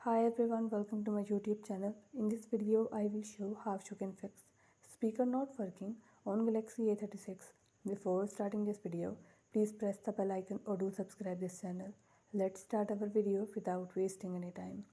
Hi everyone, welcome to my YouTube channel. In this video, I will show how you can fix speaker not working on Galaxy A36. Before starting this video, please press the bell icon or do subscribe this channel. Let's start our video without wasting any time.